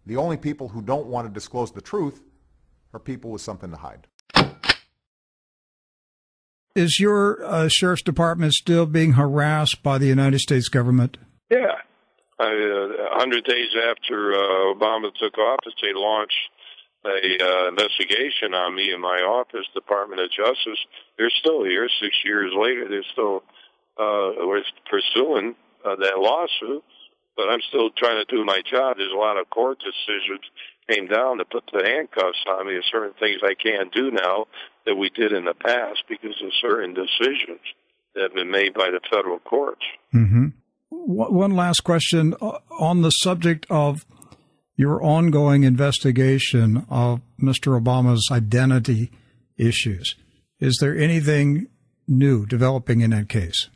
The only people who don't want to disclose the truth are people with something to hide. Is your sheriff's department still being harassed by the United States government? Yeah. 100 days after Obama took office, they launched a investigation on me in my office, Department of Justice. They're still here 6 years later. They're still we're pursuing that lawsuit, but I'm still trying to do my job. There's a lot of court decisions came down to put the handcuffs on me. There's certain things I can't do now that we did in the past because of certain decisions that have been made by the federal courts. Mm-hmm. One last question on the subject of your ongoing investigation of Mr. Obama's identity issues. Is there anything new developing in that case?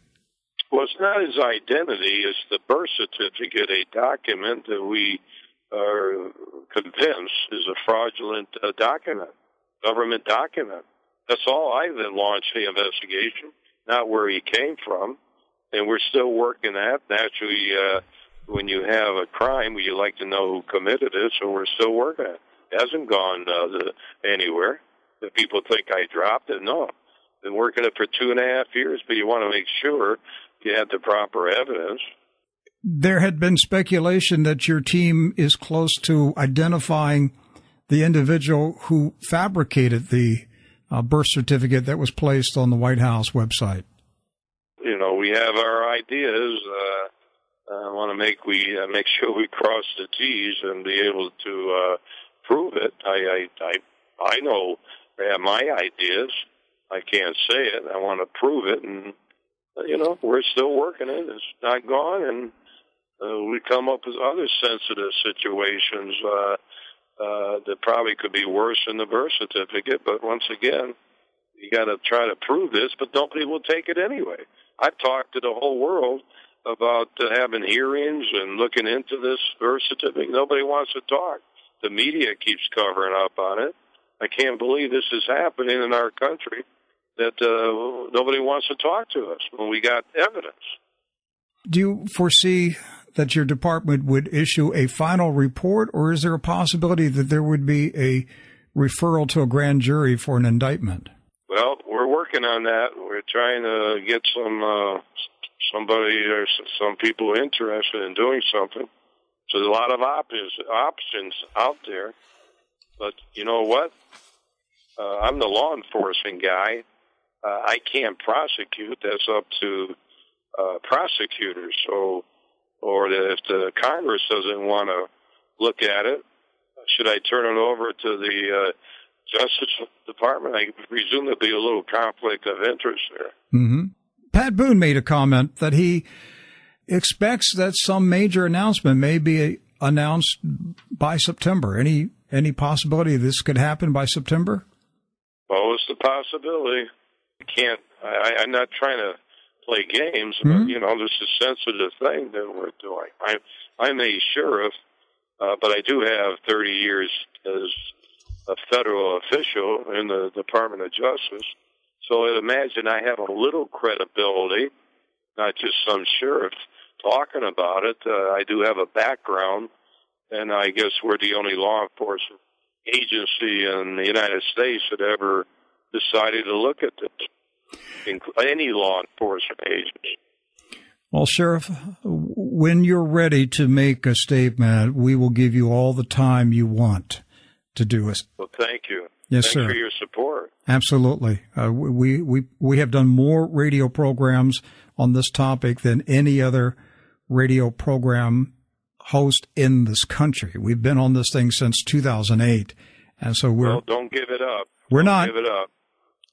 Well, it's not his identity. It's the birth certificate, a document that we are convinced is a fraudulent document, government document. That's all. I've then launched the investigation, not where he came from. And we're still working that. Naturally, when you have a crime, you like to know who committed it, so we're still working it. It hasn't gone anywhere. If people think I dropped it, no. Been working it for 2.5 years, but you want to make sure you have the proper evidence. There had been speculation that your team is close to identifying the individual who fabricated the birth certificate that was placed on the White House website. You know, we have our ideas. I want to make sure we cross the T's and be able to prove it. I know I have my ideas. I can't say it. I want to prove it, and you know, we're still working it. It's not gone, and we come up with other sensitive situations that probably could be worse than the birth certificate. But once again, you got to try to prove this, but nobody will take it anyway. I've talked to the whole world about having hearings and looking into this birth certificate. Nobody wants to talk. The media keeps covering up on it. I can't believe this is happening in our country, that nobody wants to talk to us when we got evidence. Do you foresee that your department would issue a final report, or is there a possibility that there would be a referral to a grand jury for an indictment? Well, we're working on that. We're trying to get somebody or some people interested in doing something. So there's a lot of options out there. But you know what? I'm the law enforcement guy. I can't prosecute. That's up to prosecutors. So, or if the Congress doesn't want to look at it, should I turn it over to the Justice Department? I presume there'd be a little conflict of interest there. Mm-hmm. Pat Boone made a comment that he expects that some major announcement may be announced by September. Any possibility this could happen by September? Well, it's a possibility. I'm not trying to play games, but, you know, this is a sensitive thing that we're doing. I'm a sheriff, but I do have 30 years as a federal official in the Department of Justice. So I'd imagine I have a little credibility, not just some sheriff talking about it. I do have a background, and I guess we're the only law enforcement agency in the United States that ever decided to look at this, any law enforcement agency. Well, Sheriff, when you're ready to make a statement, we will give you all the time you want to do it. Well, thank you. Yes, Thanks sir. for your support. Absolutely. We have done more radio programs on this topic than any other radio program host in this country. We've been on this thing since 2008. And so well, don't give it up. Don't give it up.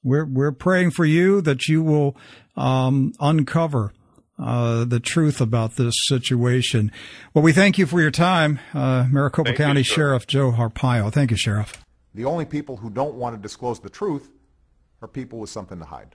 We're praying for you that you will uncover the truth about this situation. Well, we thank you for your time, Maricopa County Sheriff Joe Arpaio. Thank you, Sheriff. The only people who don't want to disclose the truth are people with something to hide.